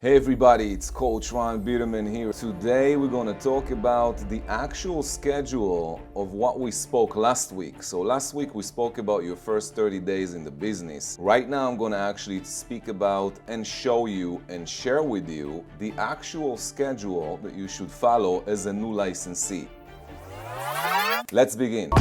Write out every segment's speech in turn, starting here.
Hey everybody, it's Coach Ran Biderman here. Today we're going to talk about the actual schedule of what we spoke last week. So last week we spoke about your first 30 days in the business. Right now I'm going to actually speak about and show you and share with you the actual schedule that you should follow as a new licensee. Let's begin.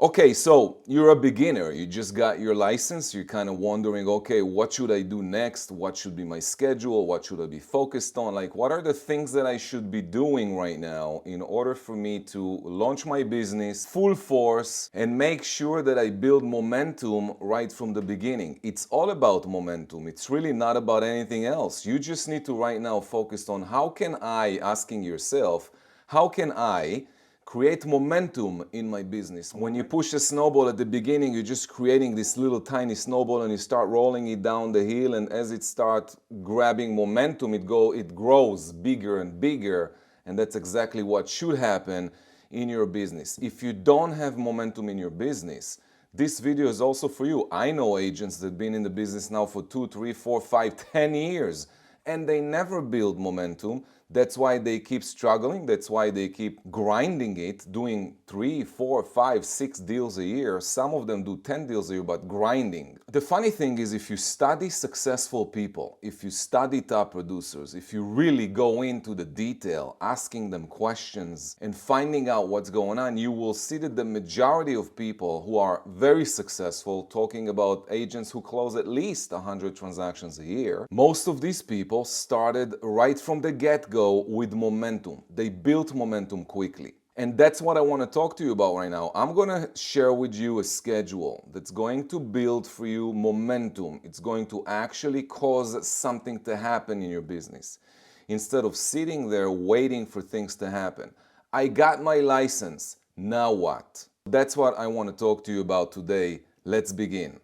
Okay, so you're a beginner. You just got your license. You're kind of wondering, okay, what should I do next? What should be my schedule? What should I be focused on? Like, what are the things that I should be doing right now in order for me to launch my business full force and make sure that I build momentum right from the beginning? It's all about momentum. It's really not about anything else. You just need to right now focus on asking yourself, how can I create momentum in my business? When you push a snowball at the beginning, you're just creating this little tiny snowball and you start rolling it down the hill, and as it starts grabbing momentum, it grows bigger and bigger, and that's exactly what should happen in your business. If you don't have momentum in your business, this video is also for you. I know agents that have been in the business now for 2, 3, 4, 5, 10 years, and they never build momentum. That's why they keep struggling. That's why they keep grinding it, doing 3, 4, 5, 6 deals a year. Some of them do 10 deals a year, but grinding. The funny thing is, if you study successful people, if you study top producers, if you really go into the detail, asking them questions and finding out what's going on, you will see that the majority of people who are very successful, talking about agents who close at least 100 transactions a year, most of these people started right from the get-go with momentum. They built momentum quickly. And that's what I want to talk to you about right now. I'm going to share with you a schedule that's going to build for you momentum. It's going to actually cause something to happen in your business instead of sitting there waiting for things to happen. I got my license. Now what? That's what I want to talk to you about today. Let's begin.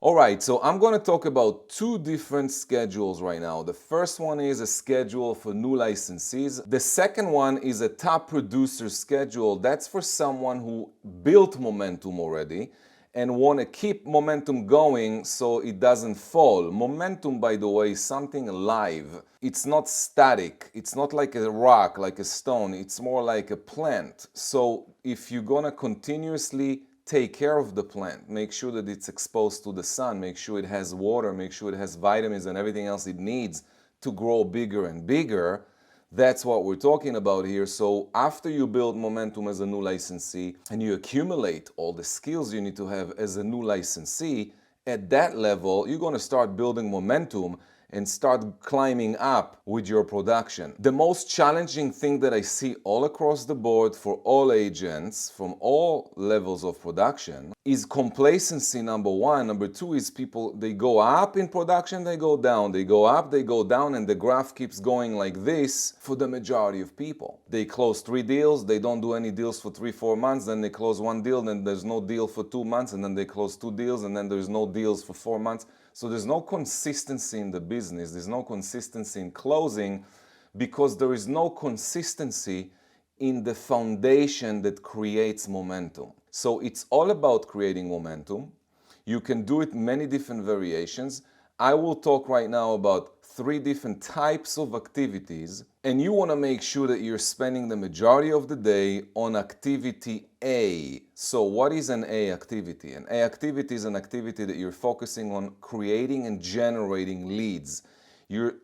Alright, so I'm going to talk about 2 different schedules right now. The first one is a schedule for new licensees. The second one is a top producer schedule. That's for someone who built momentum already and want to keep momentum going so it doesn't fall. Momentum, by the way, is something alive. It's not static. It's not like a rock, like a stone. It's more like a plant. So if you're going to continuously take care of the plant, make sure that it's exposed to the sun, make sure it has water, make sure it has vitamins and everything else it needs to grow bigger and bigger. That's what we're talking about here. So after you build momentum as a new licensee and you accumulate all the skills you need to have as a new licensee, at that level, you're going to start building momentum and start climbing up with your production. The most challenging thing that I see all across the board for all agents from all levels of production is complacency, number 1. Number 2 is people, they go up in production, they go down, they go up, they go down, and the graph keeps going like this for the majority of people. They close 3 deals, they don't do any deals for 3, 4 months, then they close 1 deal, then there's no deal for 2 months, and then they close 2 deals, and then there's no deals for 4 months. So there's no consistency in the business, there's no consistency in closing because there is no consistency in the foundation that creates momentum. So it's all about creating momentum. You can do it many different variations. I will talk right now about 3 different types of activities, and you want to make sure that you're spending the majority of the day on activity A. So what is an A activity? An A activity is an activity that you're focusing on creating and generating leads.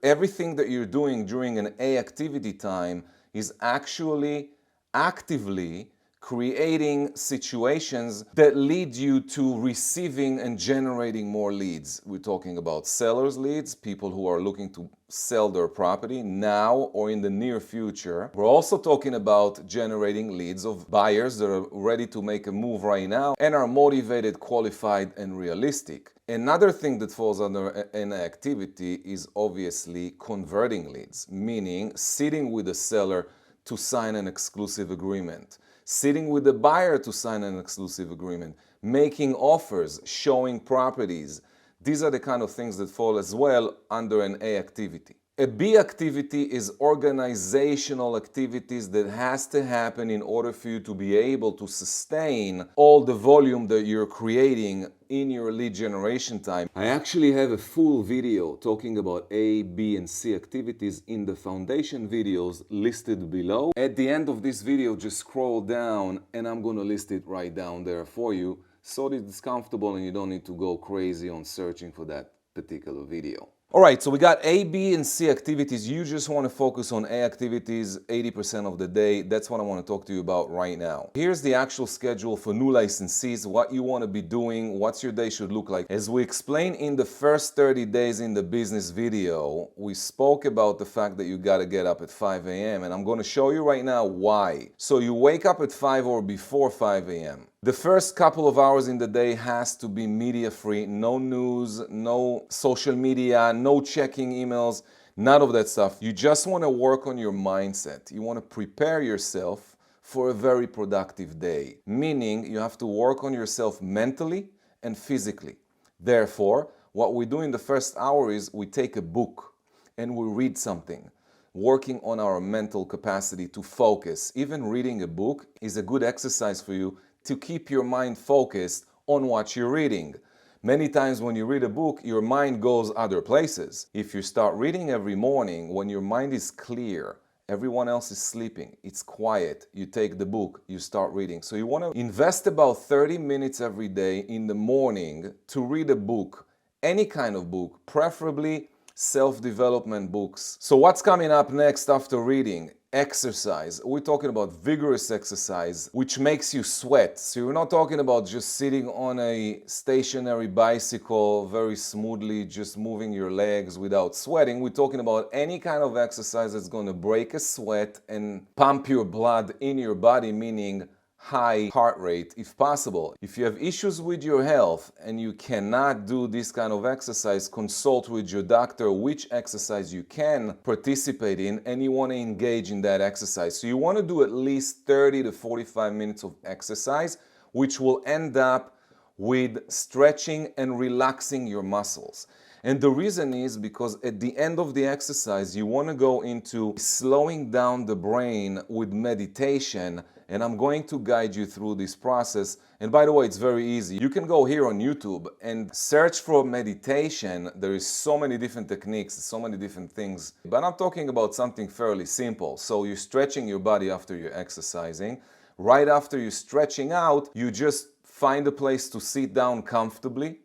Everything that you're doing during an A activity time is actually actively creating situations that lead you to receiving and generating more leads. We're talking about sellers' leads, people who are looking to sell their property now or in the near future. We're also talking about generating leads of buyers that are ready to make a move right now and are motivated, qualified, and realistic. Another thing that falls under an activity is obviously converting leads, meaning sitting with a seller to sign an exclusive agreement, sitting with the buyer to sign an exclusive agreement, making offers, showing properties. These are the kind of things that fall as well under an A activity. A B activity is organizational activities that has to happen in order for you to be able to sustain all the volume that you're creating in your lead generation time. I actually have a full video talking about A, B, and C activities in the foundation videos listed below. At the end of this video, just scroll down and I'm going to list it right down there for you so that it's comfortable and you don't need to go crazy on searching for that particular video. All right, so we got A, B, and C activities. You just want to focus on A activities 80% of the day. That's what I want to talk to you about right now. Here's the actual schedule for new licensees, what you want to be doing, what your day should look like. As we explained in the first 30 days in the business video, we spoke about the fact that you got to get up at 5 a.m. and I'm going to show you right now why. So you wake up at 5 or before 5 a.m. The first couple of hours in the day has to be media free, no news, no social media, no checking emails, none of that stuff. You just want to work on your mindset. You want to prepare yourself for a very productive day, meaning you have to work on yourself mentally and physically. Therefore, what we do in the first hour is we take a book and we read something, working on our mental capacity to focus. Even reading a book is a good exercise for you to keep your mind focused on what you're reading. Many times when you read a book, your mind goes other places. If you start reading every morning, when your mind is clear, everyone else is sleeping, it's quiet, you take the book, you start reading. So you want to invest about 30 minutes every day in the morning to read a book, any kind of book, preferably self-development books. So what's coming up next after reading? Exercise. We're talking about vigorous exercise, which makes you sweat. So you're not talking about just sitting on a stationary bicycle very smoothly, just moving your legs without sweating. We're talking about any kind of exercise that's going to break a sweat and pump your blood in your body, meaning high heart rate if possible. If you have issues with your health and you cannot do this kind of exercise, consult with your doctor which exercise you can participate in and you want to engage in that exercise. So you want to do at least 30 to 45 minutes of exercise, which will end up with stretching and relaxing your muscles. And the reason is because at the end of the exercise, you want to go into slowing down the brain with meditation. And I'm going to guide you through this process. And by the way, it's very easy. You can go here on YouTube and search for meditation. There is so many different techniques, so many different things. But I'm talking about something fairly simple. So you're stretching your body after you're exercising. Right after you're stretching out, you just find a place to sit down comfortably.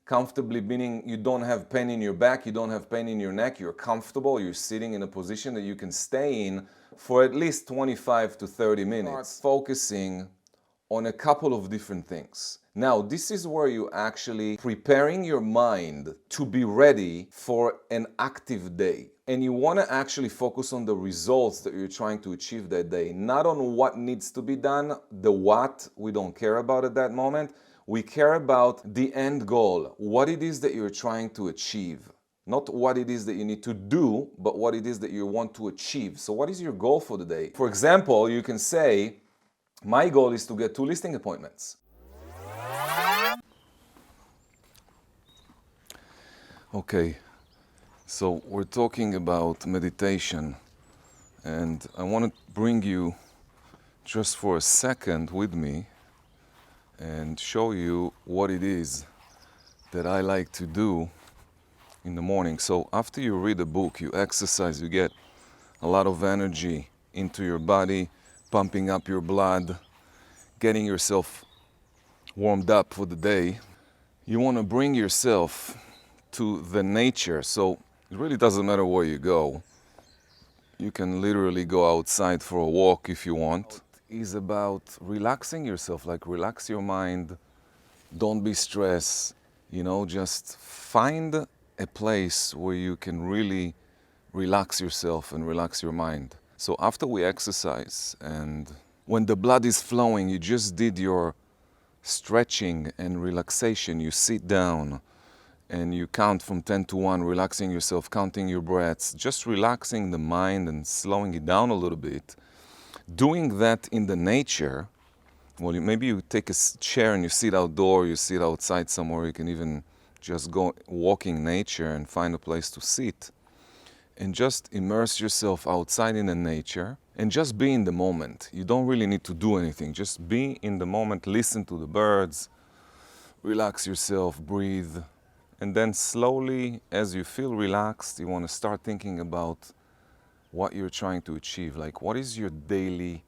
Comfortably meaning you don't have pain in your back, you don't have pain in your neck, you're comfortable, you're sitting in a position that you can stay in for at least 25 to 30 minutes. Start focusing on a couple of different things. Now, this is where you're actually preparing your mind to be ready for an active day. And you want to actually focus on the results that you're trying to achieve that day, not on what needs to be done. The what, we don't care about at that moment. We care about the end goal, what it is that you're trying to achieve. Not what it is that you need to do, but what it is that you want to achieve. So what is your goal for the day? For example, you can say, my goal is to get 2 listing appointments. Okay, so we're talking about meditation, and I want to bring you just for a second with me and show you what it is that I like to do in the morning. So after you read a book, you exercise, you get a lot of energy into your body, pumping up your blood, getting yourself warmed up for the day. You want to bring yourself to the nature. So it really doesn't matter where you go. You can literally go outside for a walk if you want. Is about relaxing yourself, like relax your mind, don't be stressed, just find a place where you can really relax yourself and relax your mind. So after we exercise and when the blood is flowing, you just did your stretching and relaxation, you sit down and you count from 10 to 1, relaxing yourself, counting your breaths, just relaxing the mind and slowing it down a little bit. Doing that in the nature, well, maybe you take a chair and you sit outdoor, you sit outside somewhere, you can even just go walking nature and find a place to sit. and just immerse yourself outside in the nature and just be in the moment. You don't really need to do anything. Just be in the moment, listen to the birds, relax yourself, breathe. And then slowly, as you feel relaxed, you want to start thinking about what you're trying to achieve. Like, what is your daily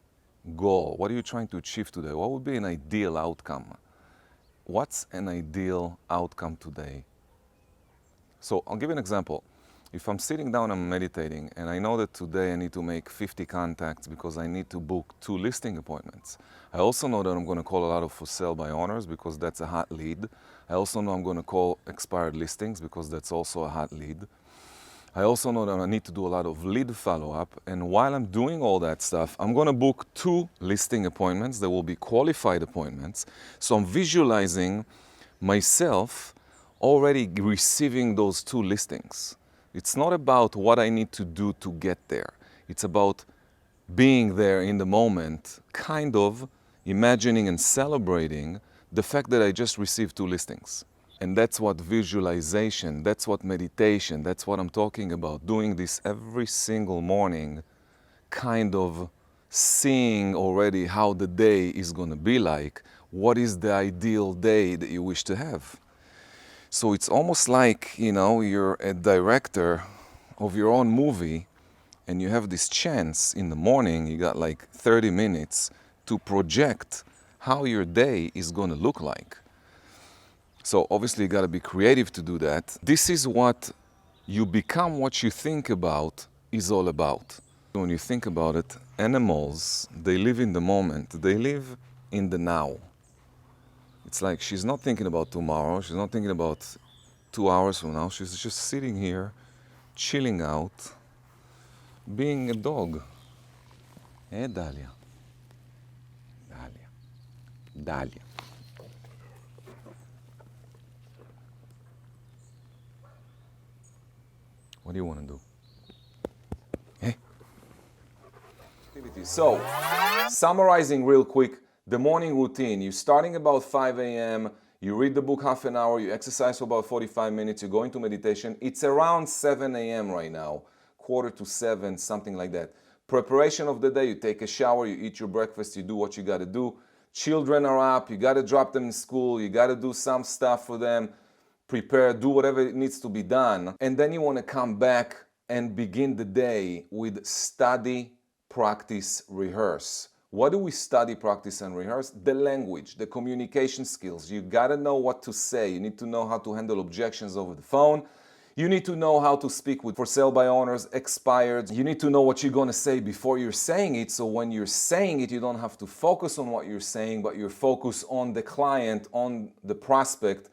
goal? What are you trying to achieve today? What would be an ideal outcome? What's an ideal outcome today? So I'll give you an example. If I'm sitting down and meditating and I know that today I need to make 50 contacts because I need to book 2 listing appointments. I also know that I'm going to call a lot of for sale by owners because that's a hot lead. I also know I'm going to call expired listings because that's also a hot lead. I also know that I need to do a lot of lead follow-up, and while I'm doing all that stuff, I'm going to book 2 listing appointments that will be qualified appointments. So I'm visualizing myself already receiving those 2 listings. It's not about what I need to do to get there. It's about being there in the moment, kind of imagining and celebrating the fact that I just received 2 listings. And that's what visualization, that's what meditation, that's what I'm talking about. Doing this every single morning, kind of seeing already how the day is going to be like. What is the ideal day that you wish to have? So it's almost like, you're a director of your own movie and you have this chance in the morning, you got like 30 minutes to project how your day is going to look like. So obviously you got to be creative to do that. This is what you become, what you think about is all about. When you think about it, animals, they live in the moment. They live in the now. It's like she's not thinking about tomorrow. She's not thinking about 2 hours from now. She's just sitting here, chilling out, being a dog. Dalia. Dalia. What do you want to do? Hey. So, summarizing real quick, the morning routine. You're starting about 5 a.m., you read the book half an hour, you exercise for about 45 minutes, you go into meditation. It's around 7 a.m. right now, 6:45, something like that. Preparation of the day, you take a shower, you eat your breakfast, you do what you got to do. Children are up, you got to drop them in school, you got to do some stuff for them. Prepare, do whatever needs to be done, and then you want to come back and begin the day with study, practice, rehearse. What do we study, practice, and rehearse? The language, the communication skills. You gotta know what to say. You need to know how to handle objections over the phone. You need to know how to speak with for sale by owners, expired. You need to know what you're gonna say before you're saying it, so when you're saying it, you don't have to focus on what you're saying, but you're focused on the client, on the prospect,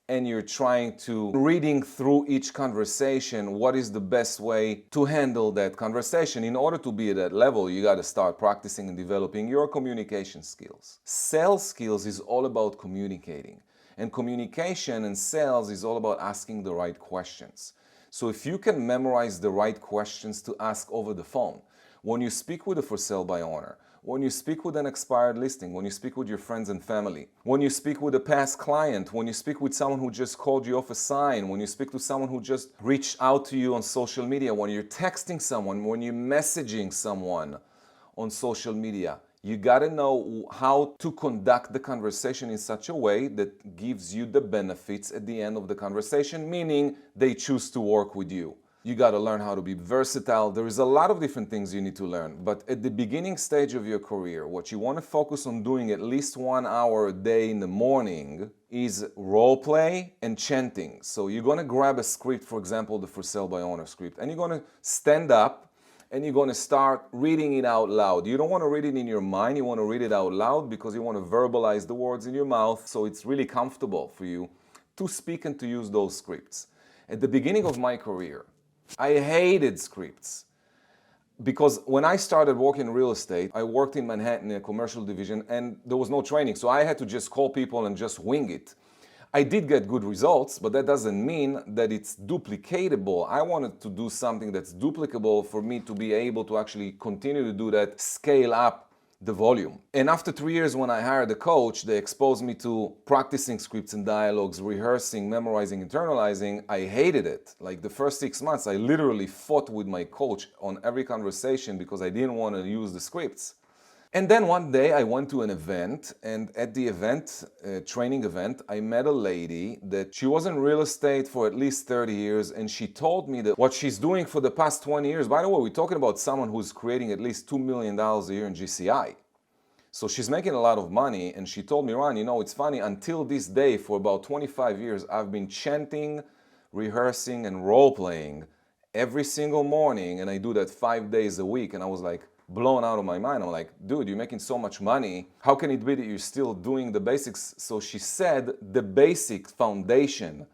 and you're trying to reading through each conversation, what is the best way to handle that conversation. In order to be at that level, you got to start practicing and developing your communication skills. Sales skills is all about communicating, and communication and sales is all about asking the right questions. So if you can memorize the right questions to ask over the phone, when you speak with a for sale by owner, when you speak with an expired listing, when you speak with your friends and family, when you speak with a past client, when you speak with someone who just called you off a sign, when you speak to someone who just reached out to you on social media, when you're texting someone, when you're messaging someone on social media, you gotta know how to conduct the conversation in such a way that gives you the benefits at the end of the conversation, meaning they choose to work with you. You got to learn how to be versatile. There is a lot of different things you need to learn. But at the beginning stage of your career, what you want to focus on doing at least 1 hour a day in the morning is role play and chanting. So you're going to grab a script, for example, the for sale by owner script, and you're going to stand up and you're going to start reading it out loud. You don't want to read it in your mind. You want to read it out loud because you want to verbalize the words in your mouth, so it's really comfortable for you to speak and to use those scripts. At the beginning of my career, I hated scripts because when I started working in real estate, I worked in Manhattan in a commercial division and there was no training. So I had to just call people and just wing it. I did get good results, but that doesn't mean that it's duplicatable. I wanted to do something that's duplicable for me to be able to actually continue to do that, scale up the volume. And after 3 years when I hired a coach, they exposed me to practicing scripts and dialogues, rehearsing, memorizing, internalizing. I hated it. Like the first 6 months, I literally fought with my coach on every conversation because I didn't want to use the scripts. And then one day I went to an event, and at the event, training event, I met a lady that she was in real estate for at least 30 years, and she told me that what she's doing for the past 20 years, by the way, we're talking about someone who's creating at least $2 million a year in GCI. So she's making a lot of money, and she told me, Ran, you know, it's funny, until this day, for about 25 years, I've been chanting, rehearsing, and role-playing every single morning, and I do that 5 days a week. And I was like, blown out of my mind. I'm like, dude, you're making so much money. How can it be that you're still doing the basics? So she said the basic foundation.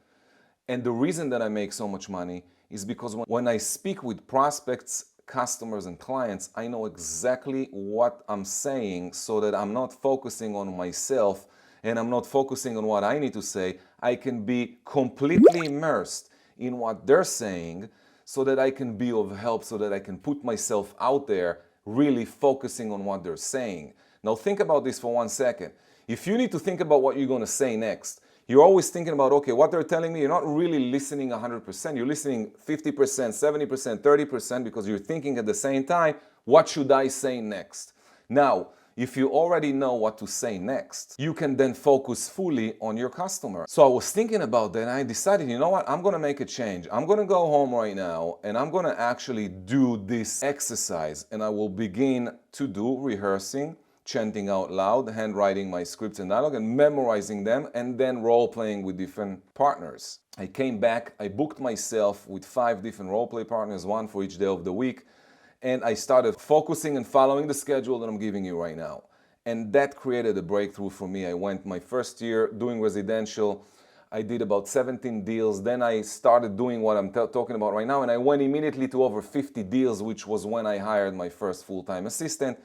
And the reason that I make so much money is because when I speak with prospects, customers, and clients, I know exactly what I'm saying so that I'm not focusing on myself and I'm not focusing on what I need to say. I can be completely immersed in what they're saying so that I can be of help, so that I can put myself out there really focusing on what they're saying. Now think about this for 1 second. If you need to think about what you're going to say next, you're always thinking about, okay, what they're telling me, you're not really listening 100%. You're listening 50%, 70%, 30% because you're thinking at the same time, what should I say next? Now, if you already know what to say next, you can then focus fully on your customer. So I was thinking about that and I decided, you know what, I'm gonna make a change. I'm gonna go home right now and I'm gonna actually do this exercise, and I will begin to do rehearsing, chanting out loud, handwriting my scripts and dialogue, and memorizing them, and then role-playing with different partners. I came back, I booked myself with 5 different role-play partners, 1 for each day of the week. And I started focusing and following the schedule that I'm giving you right now. And that created a breakthrough for me. I went my first year doing residential. I did about 17 deals. Then I started doing what I'm talking about right now. And I went immediately to over 50 deals, which was when I hired my first full-time assistant.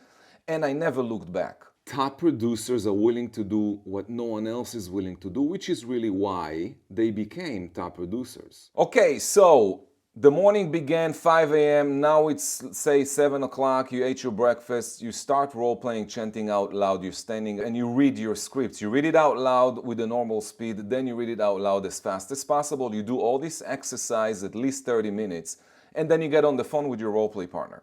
And I never looked back. Top producers are willing to do what no one else is willing to do, which is really why they became top producers. Okay, so the morning began 5 a.m. Now it's, say, 7 o'clock. You ate your breakfast. You start role-playing, chanting out loud. You're standing and you read your scripts. You read it out loud with a normal speed. Then you read it out loud as fast as possible. You do all this exercise at least 30 minutes. And then you get on the phone with your role-play partner.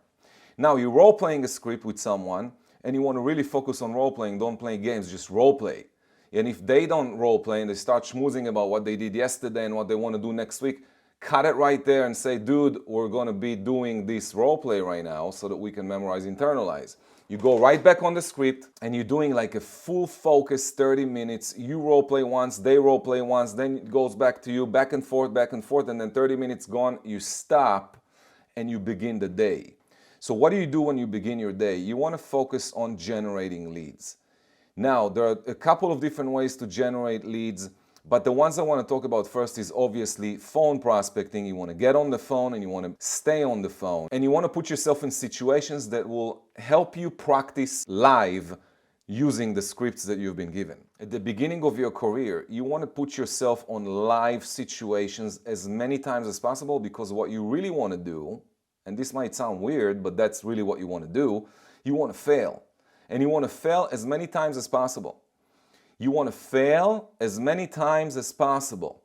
Now you're role-playing a script with someone and you want to really focus on role-playing. Don't play games, just role-play. And if they don't role-play and they start schmoozing about what they did yesterday and what they want to do next week, cut it right there and say, dude, we're going to be doing this role play right now so that we can memorize, internalize. You go right back on the script and you're doing like a full focus 30 minutes. You role play once, they role play once, then it goes back to you, back and forth, and then 30 minutes gone, you stop and you begin the day. So what do you do when you begin your day? You want to focus on generating leads. Now, there are a couple of different ways to generate leads. But the ones I want to talk about first is obviously phone prospecting. You want to get on the phone and you want to stay on the phone. And you want to put yourself in situations that will help you practice live using the scripts that you've been given. At the beginning of your career, you want to put yourself on live situations as many times as possible, because what you really want to do, and this might sound weird, but that's really what you want to do, you want to fail. And you want to fail as many times as possible. You want to fail as many times as possible,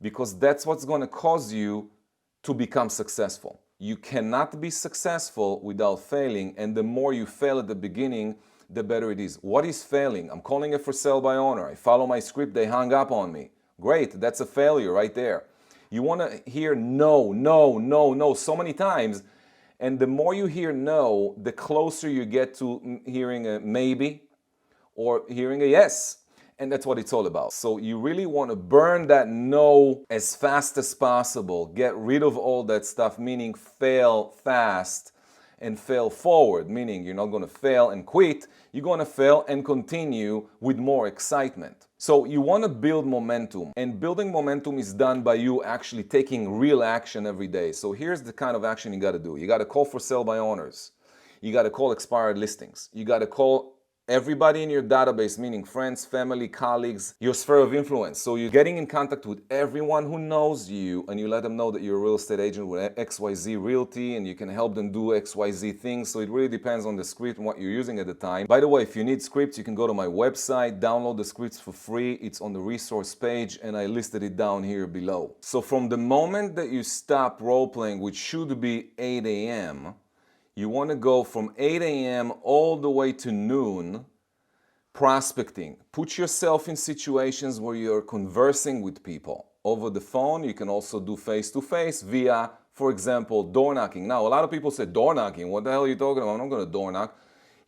because that's what's going to cause you to become successful. You cannot be successful without failing, and the more you fail at the beginning, the better it is. What is failing? I'm calling it for sale by owner. I follow my script, they hung up on me. Great, that's a failure right there. You want to hear no, no, no, no so many times, and the more you hear no, the closer you get to hearing a maybe or hearing a yes. And that's what it's all about. So you really want to burn that no as fast as possible. Get rid of all that stuff, meaning fail fast and fail forward, meaning you're not going to fail and quit. You're going to fail and continue with more excitement. So you want to build momentum, and building momentum is done by you actually taking real action every day. So here's the kind of action you got to do. You got to call for sale by owners. You got to call expired listings. You got to call everybody in your database, meaning friends, family, colleagues, your sphere of influence. So you're getting in contact with everyone who knows you, and you let them know that you're a real estate agent with XYZ Realty and you can help them do XYZ things. So it really depends on the script and what you're using at the time. By the way, if you need scripts, you can go to my website, download the scripts for free. It's on the resource page and I listed it down here below. So from the moment that you stop role playing, which should be 8 a.m., you want to go from 8 a.m. all the way to noon prospecting. Put yourself in situations where you're conversing with people. Over the phone, you can also do face-to-face via, for example, door knocking. Now, a lot of people say, door knocking, what the hell are you talking about? I'm not going to door knock.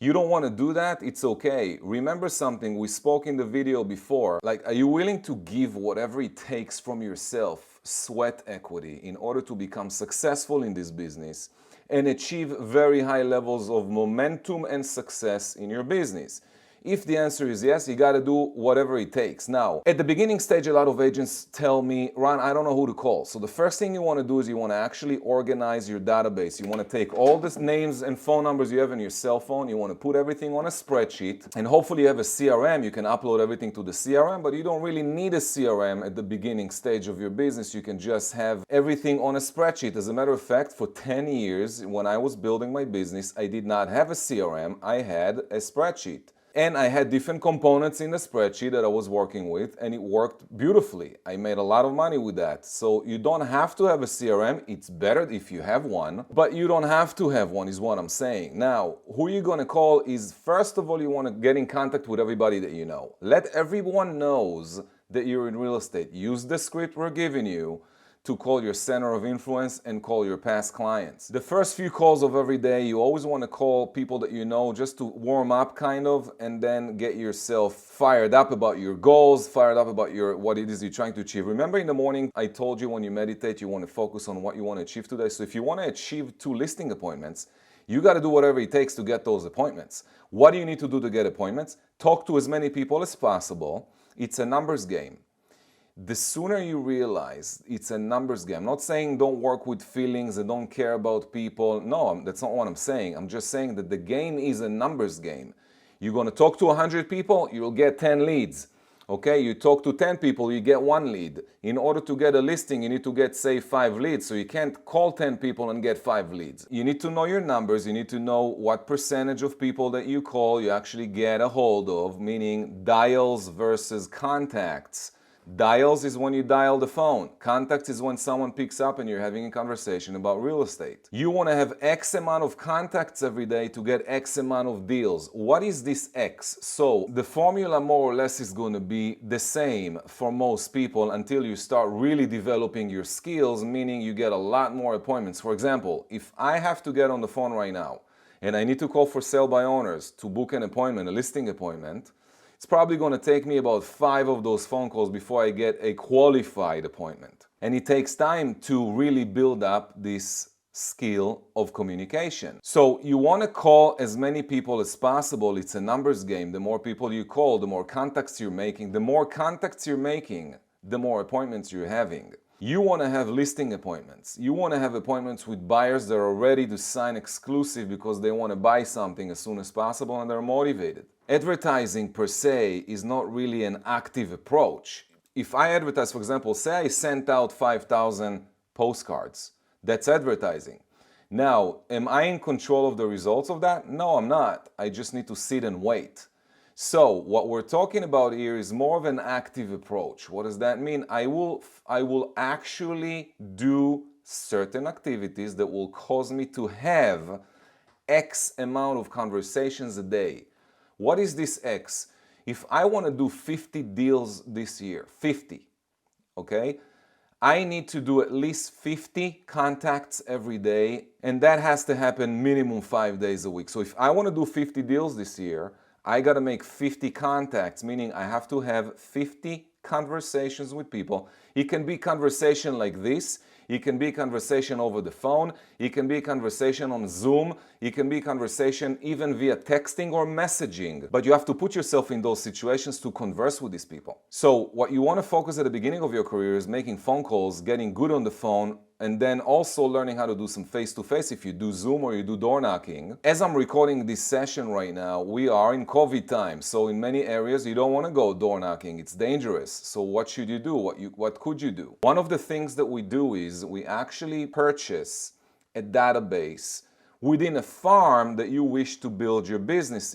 You don't want to do that? It's okay. Remember something, we spoke in the video before, like, are you willing to give whatever it takes from yourself, sweat equity, in order to become successful in this business and achieve very high levels of momentum and success in your business? If the answer is yes, you got to do whatever it takes. Now, at the beginning stage, a lot of agents tell me, Ron, I don't know who to call. So the first thing you want to do is you want to actually organize your database. You want to take all the names and phone numbers you have in your cell phone. You want to put everything on a spreadsheet. And hopefully you have a CRM. You can upload everything to the CRM, but you don't really need a CRM at the beginning stage of your business. You can just have everything on a spreadsheet. As a matter of fact, for 10 years, when I was building my business, I did not have a CRM. I had a spreadsheet. And I had different components in the spreadsheet that I was working with, and it worked beautifully. I made a lot of money with that. So you don't have to have a CRM. It's better if you have one, but you don't have to have one is what I'm saying. Now, who you're going to call is, first of all, you want to get in contact with everybody that you know. Let everyone knows that you're in real estate. Use the script we're giving you to call your center of influence and call your past clients. The first few calls of every day, you always want to call people that you know just to warm up kind of, and then get yourself fired up about your goals, fired up about what it is you're trying to achieve. Remember in the morning, I told you when you meditate, you want to focus on what you want to achieve today. So if you want to achieve 2 listing appointments, you got to do whatever it takes to get those appointments. What do you need to do to get appointments? Talk to as many people as possible. It's a numbers game. The sooner you realize it's a numbers game, I'm not saying don't work with feelings and don't care about people. No, that's not what I'm saying. I'm just saying that the game is a numbers game. You're going to talk to 100 people, you'll get 10 leads. Okay, you talk to 10 people, you get 1 lead. In order to get a listing, you need to get, say, 5 leads. So you can't call 10 people and get 5 leads. You need to know your numbers. You need to know what percentage of people that you call you actually get a hold of, meaning dials versus contacts. Dials is when you dial the phone. Contacts is when someone picks up and you're having a conversation about real estate. You want to have X amount of contacts every day to get X amount of deals. What is this X? So the formula more or less is going to be the same for most people until you start really developing your skills, meaning you get a lot more appointments. For example, if I have to get on the phone right now and I need to call for sale by owners to book an appointment, a listing appointment, it's probably going to take me about 5 of those phone calls before I get a qualified appointment. And it takes time to really build up this skill of communication. So you want to call as many people as possible. It's a numbers game. The more people you call, the more contacts you're making. The more contacts you're making, the more appointments you're having. You want to have listing appointments. You want to have appointments with buyers that are ready to sign exclusive because they want to buy something as soon as possible and they're motivated. Advertising per se is not really an active approach. If I advertise, for example, say I sent out 5,000 postcards, that's advertising. Now, am I in control of the results of that? No, I'm not. I just need to sit and wait. So what we're talking about here is more of an active approach. What does that mean? I will actually do certain activities that will cause me to have X amount of conversations a day. What is this X? If I want to do 50 deals this year, 50, okay? I need to do at least 50 contacts every day, and that has to happen minimum 5 days a week. So if I want to do 50 deals this year, I got to make 50 contacts, meaning I have to have 50 conversations with people. It can be conversation like this. It can be conversation over the phone. It can be conversation on Zoom. It can be conversation even via texting or messaging. But you have to put yourself in those situations to converse with these people. So what you want to focus at the beginning of your career is making phone calls, getting good on the phone, and then also learning how to do some face-to-face if you do Zoom or you do door knocking. As I'm recording this session right now, we are in COVID time, so in many areas you don't want to go door knocking. It's dangerous. So what should you do? What could you do? One of the things that we do is we actually purchase a database within a farm that you wish to build your business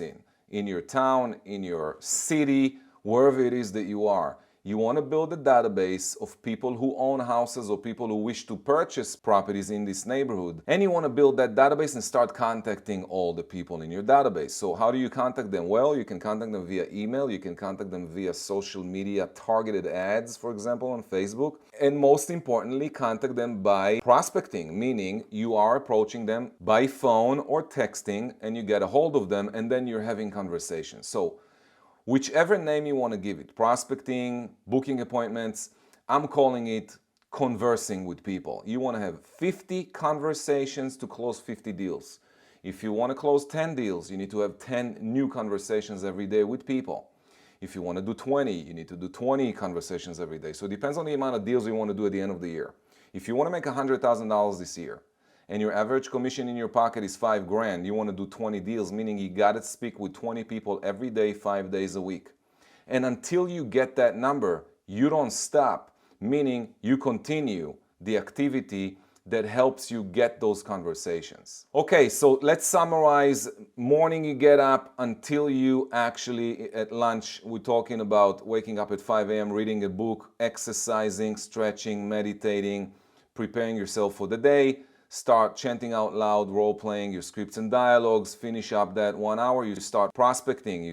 in your town, in your city, wherever it is that you are. You want to build a database of people who own houses or people who wish to purchase properties in this neighborhood. And you want to build that database and start contacting all the people in your database. So how do you contact them? Well, you can contact them via email. You can contact them via social media targeted ads, for example, on Facebook. And most importantly, contact them by prospecting, meaning you are approaching them by phone or texting and you get a hold of them and then you're having conversations. So whichever name you want to give it, prospecting, booking appointments, I'm calling it conversing with people. You want to have 50 conversations to close 50 deals. If you want to close 10 deals, you need to have 10 new conversations every day with people. If you want to do 20, you need to do 20 conversations every day. So it depends on the amount of deals you want to do at the end of the year. If you want to make $100,000 this year, and your average commission in your pocket is $5,000, you want to do 20 deals, meaning you got to speak with 20 people every day, 5 days a week. And until you get that number, you don't stop, meaning you continue the activity that helps you get those conversations. Okay, so let's summarize. Morning you get up until you actually, at lunch, we're talking about waking up at 5 a.m., reading a book, exercising, stretching, meditating, preparing yourself for the day. Start chanting out loud, role-playing your scripts and dialogues, finish up that 1 hour, you start prospecting.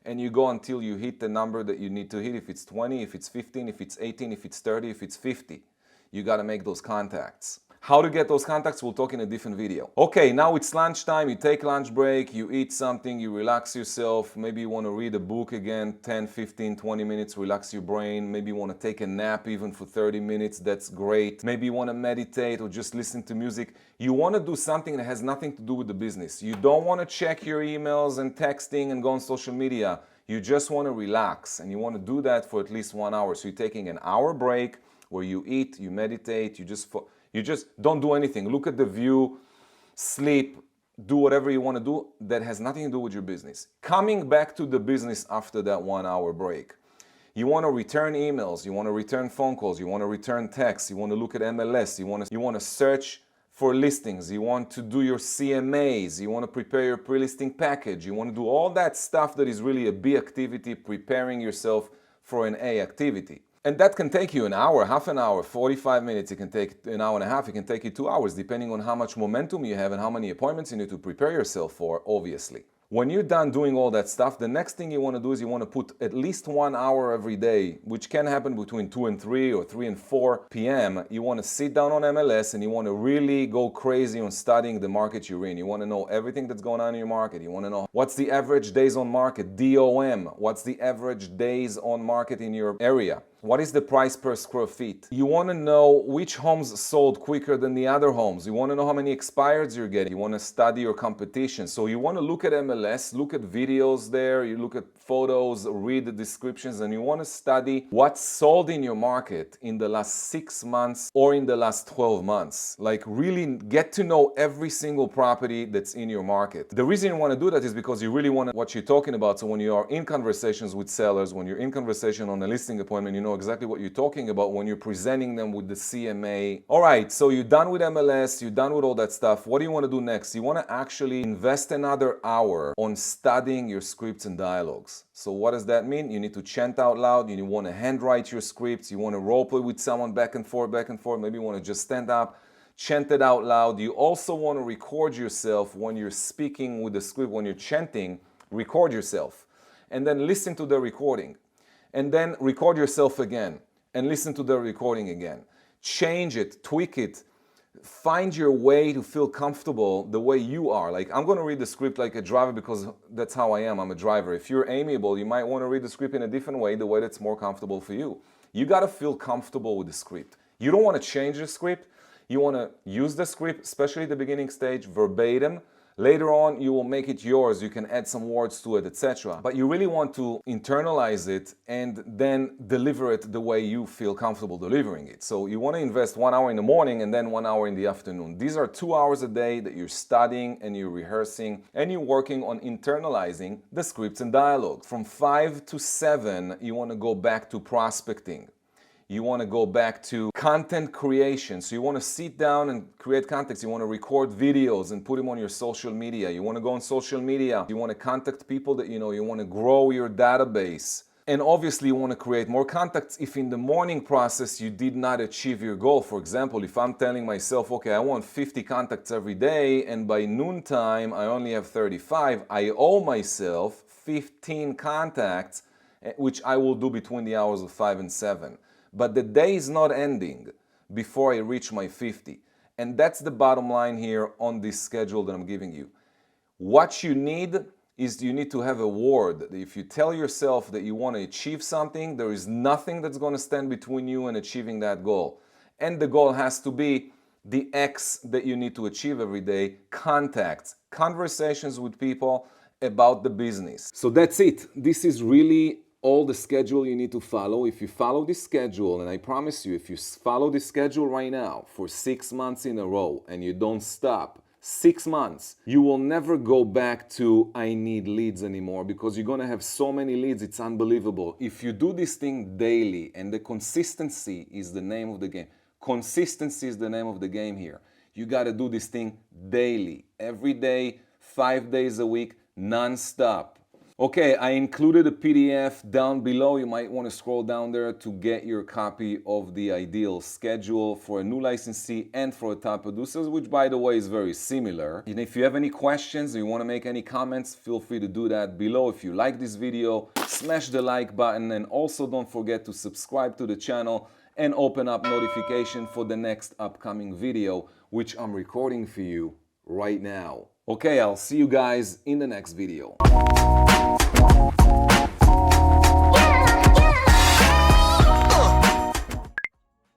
And you go until you hit the number that you need to hit. If it's 20, if it's 15, if it's 18, if it's 30, if it's 50. You got to make those contacts. How to get those contacts, we'll talk in a different video. Okay, now it's lunchtime, you take lunch break, you eat something, you relax yourself. Maybe you want to read a book again, 10, 15, 20 minutes, relax your brain. Maybe you want to take a nap even for 30 minutes, that's great. Maybe you want to meditate or just listen to music. You want to do something that has nothing to do with the business. You don't want to check your emails and texting and go on social media. You just want to relax, and you want to do that for at least 1 hour. So you're taking an hour break where you eat, you meditate, you just don't do anything. Look at the view, sleep, do whatever you want to do that has nothing to do with your business. Coming back to the business after that 1 hour break. You want to return emails, you want to return phone calls, you want to return texts, you want to look at MLS, you want to search for listings, you want to do your CMAs, you want to prepare your pre-listing package, you want to do all that stuff that is really a B activity, preparing yourself for an A activity. And that can take you an hour, half an hour, 45 minutes. It can take an hour and a half. It can take you 2 hours, depending on how much momentum you have and how many appointments you need to prepare yourself for, obviously. When you're done doing all that stuff, the next thing you want to do is you want to put at least 1 hour every day, which can happen between 2 and 3 or 3 and 4 p.m. You want to sit down on MLS and you want to really go crazy on studying the market you're in. You want to know everything that's going on in your market. You want to know what's the average days on market, DOM, what's the average days on market in your area. What is the price per square feet? You want to know which homes sold quicker than the other homes. You want to know how many expireds you're getting. You want to study your competition. So you want to look at MLS, look at videos there, you look at photos, read the descriptions, and you want to study what's sold in your market in the last 6 months or in the last 12 months. Like really get to know every single property that's in your market. The reason you want to do that is because you really want to know what you're talking about. So when you are in conversations with sellers, when you're in conversation on a listing appointment, you know exactly what you're talking about when you're presenting them with the CMA. All right, so you're done with MLS, you're done with all that stuff. What do you want to do next? You want to actually invest another hour on studying your scripts and dialogues. So what does that mean? You need to chant out loud, you want to handwrite your scripts, you want to role play with someone back and forth, maybe you want to just stand up, chant it out loud. You also want to record yourself when you're speaking with the script, when you're chanting, record yourself and then listen to the recording. And then record yourself again and listen to the recording again. Change it, tweak it, find your way to feel comfortable the way you are. Like I'm going to read the script like a driver because that's how I am. I'm a driver. If you're amiable, you might want to read the script in a different way, the way that's more comfortable for you. You got to feel comfortable with the script. You don't want to change the script. You want to use the script, especially at the beginning stage, verbatim. Later on, you will make it yours. You can add some words to it, etc. But you really want to internalize it and then deliver it the way you feel comfortable delivering it. So you want to invest 1 hour in the morning and then 1 hour in the afternoon. These are 2 hours a day that you're studying and you're rehearsing and you're working on internalizing the scripts and dialogue. From 5 to 7, you want to go back to prospecting. You want to go back to content creation. So you want to sit down and create content. You want to record videos and put them on your social media. You want to go on social media. You want to contact people that you know. You want to grow your database. And obviously you want to create more contacts if in the morning process you did not achieve your goal. For example, if I'm telling myself, okay, I want 50 contacts every day and by noontime I only have 35, I owe myself 15 contacts, which I will do between the hours of 5 and 7. But the day is not ending before I reach my 50. And that's the bottom line here on this schedule that I'm giving you. What you need is you need to have a word. If you tell yourself that you want to achieve something, there is nothing that's going to stand between you and achieving that goal. And the goal has to be the X that you need to achieve every day: contacts, conversations with people about the business. So that's it. This is really all the schedule you need to follow. If you follow this schedule, and I promise you, if you follow this schedule right now for 6 months in a row and you don't stop, 6 months, you will never go back to I need leads anymore, because you're gonna have so many leads, it's unbelievable. If you do this thing daily, and the consistency is the name of the game. Consistency is the name of the game here. You gotta do this thing daily, every day, 5 days a week, non-stop. Okay, I included a PDF down below. You might want to scroll down there to get your copy of the ideal schedule for a new licensee and for a top producer, which by the way is very similar. And if you have any questions or you want to make any comments, feel free to do that below. If you like this video, smash the like button, and also don't forget to subscribe to the channel and open up notification for the next upcoming video, which I'm recording for you right now. Okay, I'll see you guys in the next video.